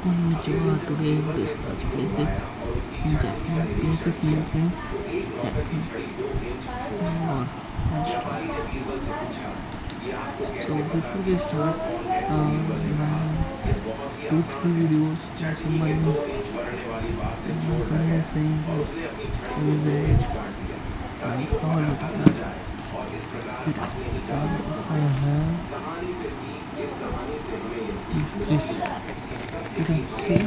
Konnichiwa, today we discuss places in Japan. Places names in Japanese or restaurant. So before we start, two three videos, someone is saying average like all the time. फिर I have this. You can see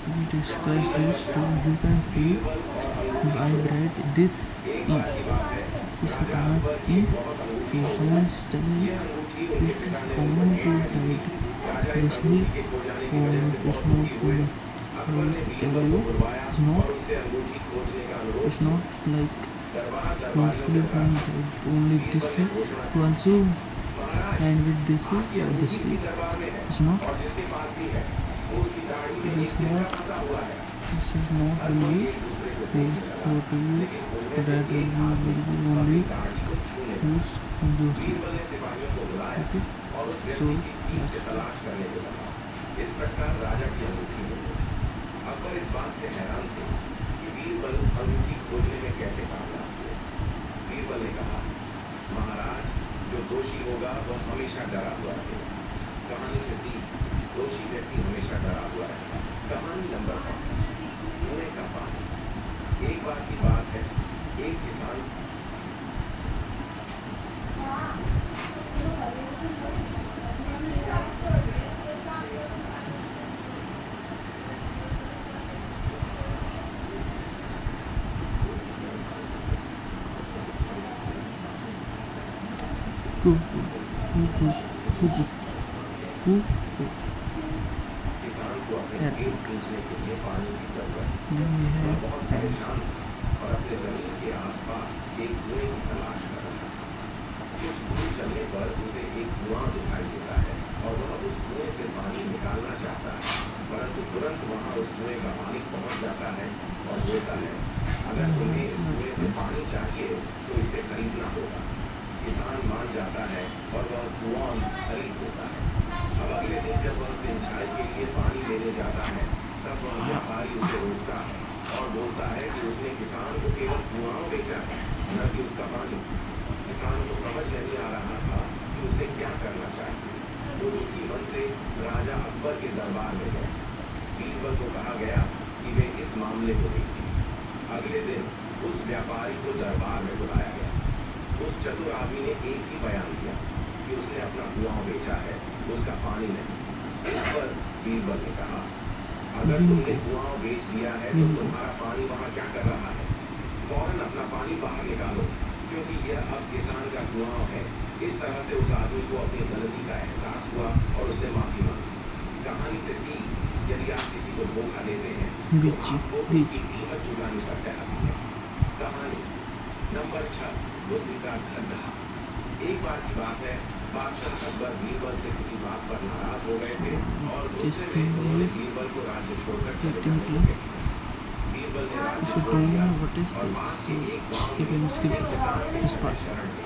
we discuss this, so you can see I read this in इसका time in so someone is telling this is common to write basically or it's not tell you it's not like mostly from only this way once you and with this way or this way it's not this is not really used for to you that will be only used in those way. Okay, so yes. इस प्रकार राजा की अंगूठी मिली। अकबर इस बात से हैरान थे कि बीरबल अंगूठी खोजने में कैसे कामयाब हुए। बीरबल ने कहा, महाराज, जो दोषी होगा वह हमेशा डरा हुआ रहेगा। कहानी से सीख, दोषी व्यक्ति हमेशा डरा हुआ रहेगा। कहानी नंबर 5, कुएं का पानी। एक बार की बात है, एक किसान किसान को अपने खेत सींचने के लिए पानी की जरूरत है। बहुत परेशान और अपने जमीन के आसपास एक कुएं की तलाश कर रहा था। कुछ दूर चलने पर उसे एक कुआं दिखाई देता है और वह उस कुएं से पानी निकालना चाहता है, परंतु तुरंत वहां उस कुएं का मालिक पहुंच जाता है और बोलता है, अगर तुम्हें इस कुएं से पानी चाहिए तो इसे खरीदना होगा। किसान मान जाता है और वह कुआं खरीद लेता है। अब अगले दिन जब वह सिंचाई के लिए पानी लेने जाता है, तब वह व्यापारी उसे रोकता है और बोलता है कि उसने किसान को केवल कुआं बेचा है, न कि उसका पानी। किसान को समझ नहीं आ रहा था कि उसे क्या करना चाहिए। तो उसकी मन से राजा अकबर के दरबार में गए। बीरबल को कहा गया कि वे इस मामले को देखें। अगले दिन उस व्यापारी को दरबार में बुलाया गया। उस चतुर आदमी ने एक ही बयान दिया कि उसने अपना कुआं बेचा है, उसका पानी नहीं। इस पर बीरबल ने कहा, अगर तुमने कुआं बेच दिया है तो तुम्हारा पानी वहां क्या कर रहा है? फौरन अपना पानी बाहर निकालो, क्योंकि यह अब किसान का कुआं है। इस तरह से उस आदमी को अपनी गलती का एहसास हुआ और उसने माफी मांगी। कहानी से सीख, यदि आप किसी को धोखा देते हैं तो आपको उसकी कीमत चुकानी पड़ जाती है। कहानी नंबर 6, बुद्धि का खड्डा। एक बार की बात है, बादशाह अकबर बीरबल से किसी बात पर नाराज हो गए थे और गुस्से में उन्होंने बीरबल को राज्य छोड़कर चले जाने को कहा। बीरबल ने राज्य छोड़ दिया और पास के एक गांव में एक किसान के घर में शरण ली।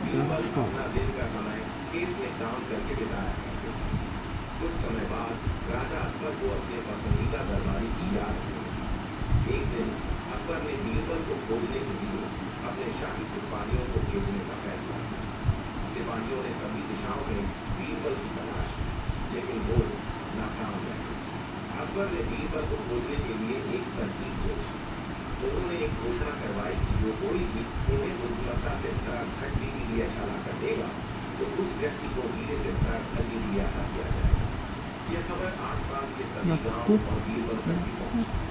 बीरबल अपना दिन का समय खेत में काम करके बिताया करते थे। कुछ समय बाद राजा अकबर को अपने पसंदीदा दरबारी की याद आई। एक दिन अकबर ने बीरबल को खोजने के लिए अपने शाही सिपाहियों को भेजने का फैसला किया। सिपाहियों ने सभी दिशाओं में बीरबल की तलाश की, लेकिन वो नाकाम रहे। अकबर ने बीरबल को खोजने के लिए एक तरकीब सोची। उन्होंने एक घोषणा करवाई कि जो कोई भी उन्हें बुद्धिमत्ता से भरा खड्डी के लिए चला कर देगा, तो उस व्यक्ति को हीरे से भरा खड्डी के लिए अदा किया जाएगा। यह खबर आसपास के सभी गांव और बीरबल तक भी पहुंची।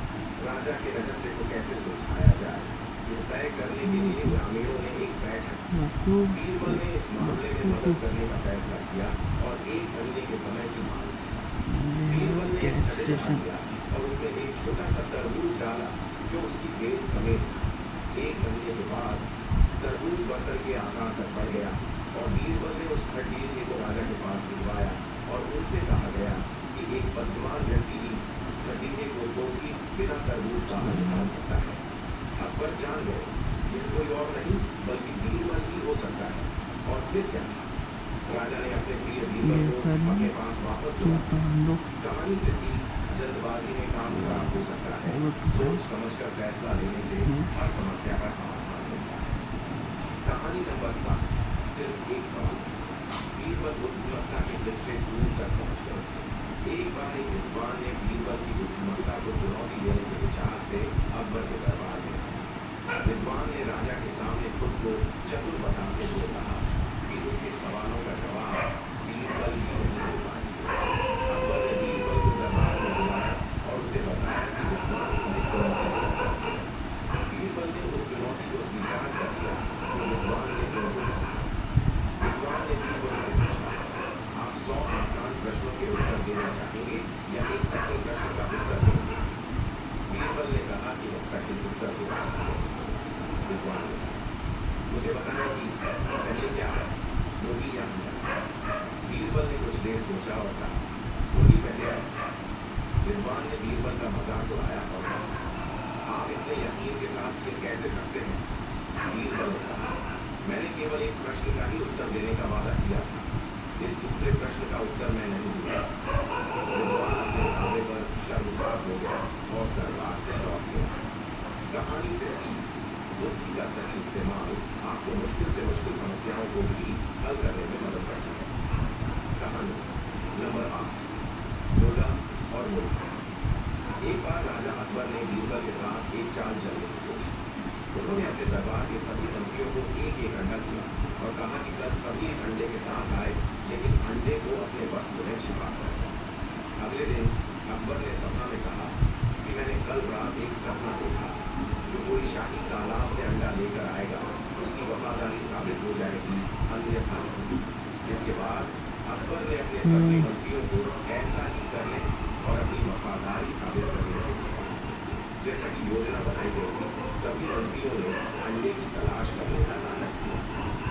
राजा के रहस्य को कैसे सुलझाया जाए, ये तय करने के लिए ग्रामीणों ने एक बैठक की। बीरबल ने इस मामले में मदद करने का फैसला किया और 1 महीने के समय की मांग की। बीरबल ने एक खड्डा दिया और उसमें एक छोटा सा तरबूज डाला, जो उसकी बेल समेत 1 महीने के बाद तरबूज बर्तन के आकार तक बढ़ गया और बीरबल ने उस खड्डीजे को राजा के पास भिजवाया और उनसे कहा गया कि एक बुद्धिमान व्यक्ति ही खड्डीजे को तोड़कर बिना तरबूज बाहर निकाल सकता है। अकबर जान गए, यह कोई और नहीं बल्कि बीरबल ही हो सकता है। और फिर क्या? राजा ने अपने प्रिय बीरबल को अपने पास वापस soltando कहानी से सीख, जल्दबाजी में काम खराब हो सकता है। सोच समझकर फैसला लेने से हर समस्या का समाधान होता है। कहानी नंबर 7, सिर्फ एक सवाल। बीरबल बुद्धिमत्ता के किस्से दूर तक पहुंच गए। एक बार एक विद्वान ने बीरबल की बुद्धिमत्ता को चुनौती देने के विचार से अकबर के दरबार में आया। विद्वान ने राजा के सामने खुद को चतुर बताते हुए कहा कि उसके सवालों का जवाब बीरबल भी नहीं दे पाएंगे। अकबर ने बीरबल को दरबार में बुलाया और उसे बताया कि विद्वान उन्हें चुनौती देना चाहते हैं। बीरबल ने उस चुनौती को स्वीकार कर लिया जो विद्वान ने उनको दी। विद्वान ने बीरबल से पूछा, आप 100 आसान प्रश्नों के उत्तर देना चाहेंगे या एक कठिन प्रश्न का उत्तर देंगे? बीरबल ने कहा कि वह कठिन उत्तर देना चाहते हैं। विद्वान ने कहा, मुझे बताया कि पहले क्या है, मुर्गी या अंडा? बीरबल ने कुछ देर सोचा और कहा, मुर्गी पहले आई। विद्वान ने बीरबल का मजाक उड़ाया और कहा, आप इतने यकीन के साथ ये कैसे सकते हैं? बीरबल ने कहा, मैंने केवल एक प्रश्न का ही उत्तर देने का वादा किया था। इस दूसरे प्रश्न का उत्तर मैं नहीं दिया। विद्वान अपने दावे पर शर्मसार हो गया और दरबार से लौट गया। कहानी से सीख, बुद्धि का सही इस्तेमाल आपको मुश्किल से मुश्किल समस्याओं को भी हल करने में मदद करता है। कहानी नंबर 8, मुर्गा और मुर्गी। एक बार राजा अकबर ने बीरबल के साथ एक चाल चलने की सोची। उन्होंने अपने दरबार के सभी मंत्रियों को एक एक अंडा दिया और कहा कि कल सभी इस अंडे के साथ आए, लेकिन अंडे को अपने वस्त्र में छिपा कर। अगले दिन अकबर ने सपना में कहा कि मैंने कल रात एक सपना देखा, जो कोई शाही तालाब से अंडा लेकर आएगा, उसकी वफादारी साबित हो जाएगी, अन्यथा नहीं। इसके बाद अकबर ने अपने सभी मंत्रियों को ऐसा ही करने और अपनी वफादारी साबित करने को कहा। जैसा कि योजना बनाई गई थी, सभी मंत्रियों ने अंडे की तलाश करने का नाटक किया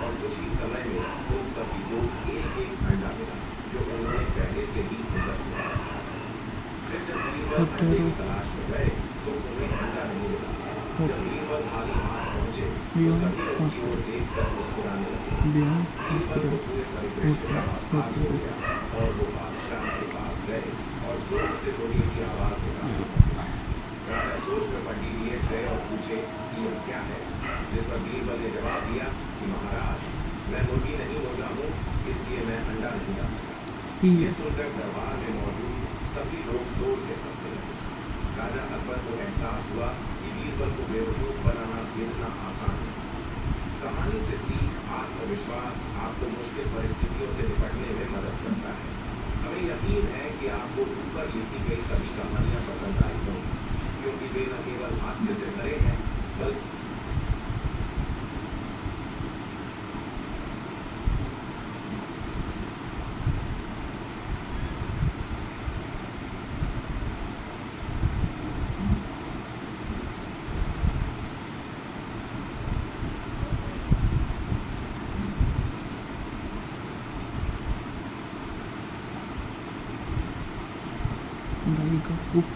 और कुछ ही समय में उन सभी को एक एक अंडा मिला जो उन्होंने पहले से ही अंदर किया था। फिर जब बीरबल अंडे की तलाश में गए तो उन्हें अंडा नहीं मिला। जब बीरबल खाली हाथ पहुंचे तो सभी उनकी ओर देखकर मुस्कुराने लगे। बीरबल को पूरे परिवेश का आभास हो गया और वो बादशाह के पास गए और जोर से बोली की आवाज निकाली। राजा सोच में पंडित गए और पूछे कि यह क्या है? जिस पर बीरबल ने जवाब दिया कि महाराज, मैं मुर्गी नहीं मुर्गा हूँ, इसलिए मैं अंडा नहीं डाल सका। ये सुनकर दरबार में मौजूद सभी लोग जोर से हंसने लगे। राजा अकबर को एहसास हुआ कि बीरबल को बेवकूफ बनाना इतना आसान है। कहानी से सीख, आत्मविश्वास आपको मुश्किल परिस्थितियों से निपटने में मदद करता है। हमें यकीन है कि आपको ऊपर लिखी गई सभी कहानियां पसंद आई होंगी, क्योंकि वे न केवल हास्य से भरे हैं बल्कि गाड़ी का कुप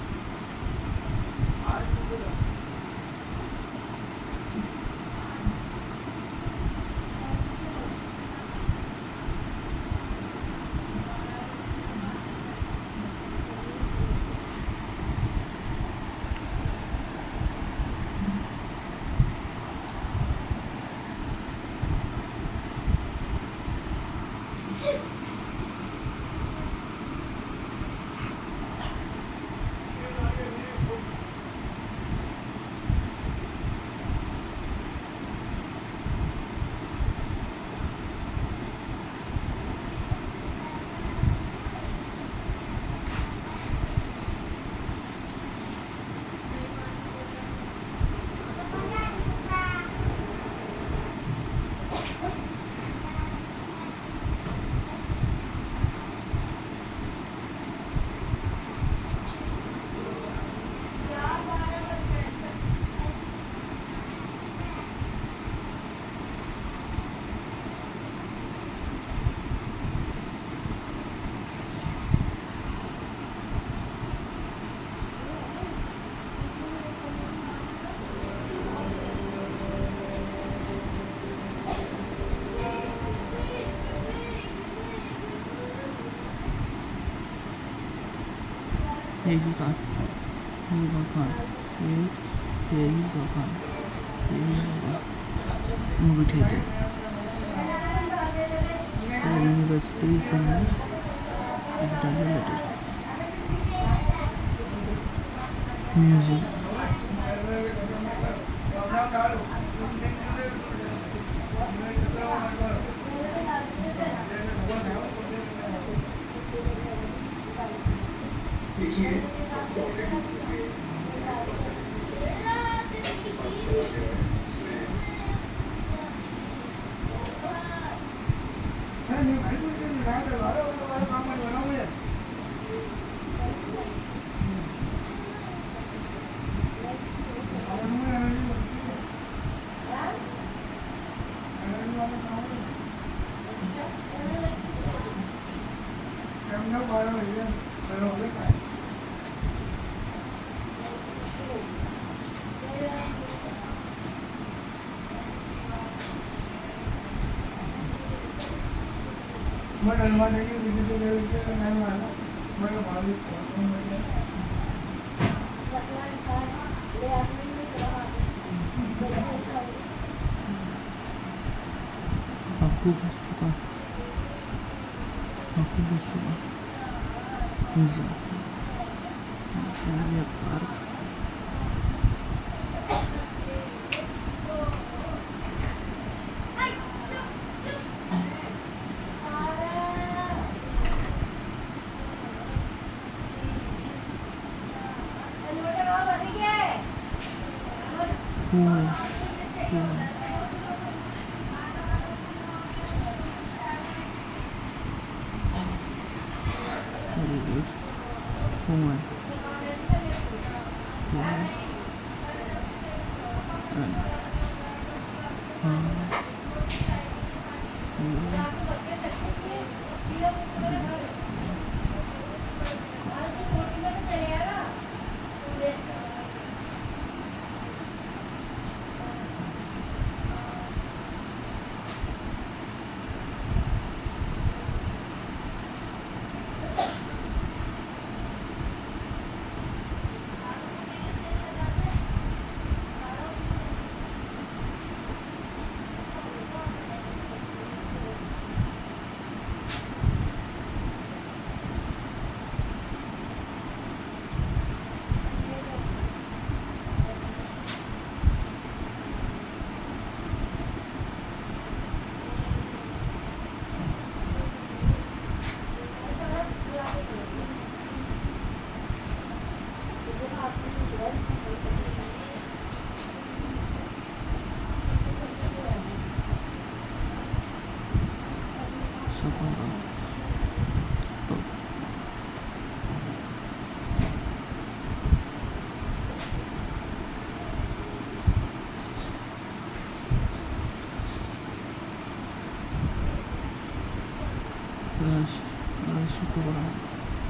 यही का यही का यही का movie theater university somewhere music aku suka bisa lihat park very good woman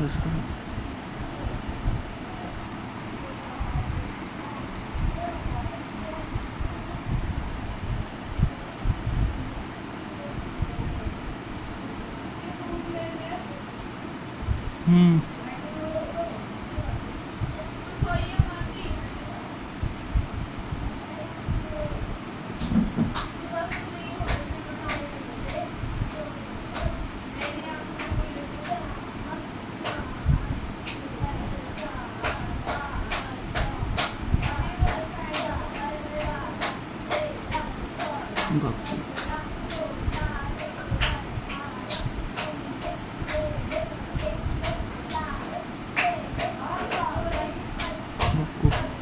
restaurant Gokul. Gokul.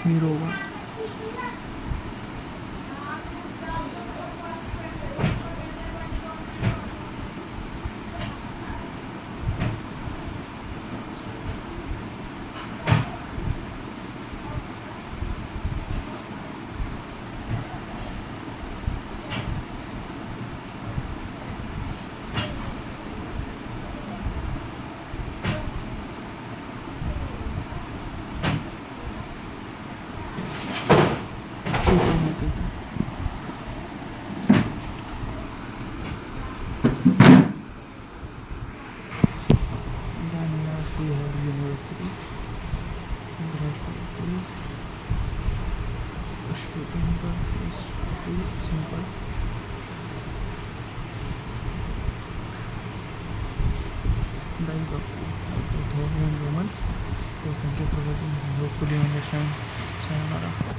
Mirova. Then last we have university. Brush like this. Student bus is pretty simple. Bank of Roman. So thank you for watching. Hopefully you understand. Sayonara.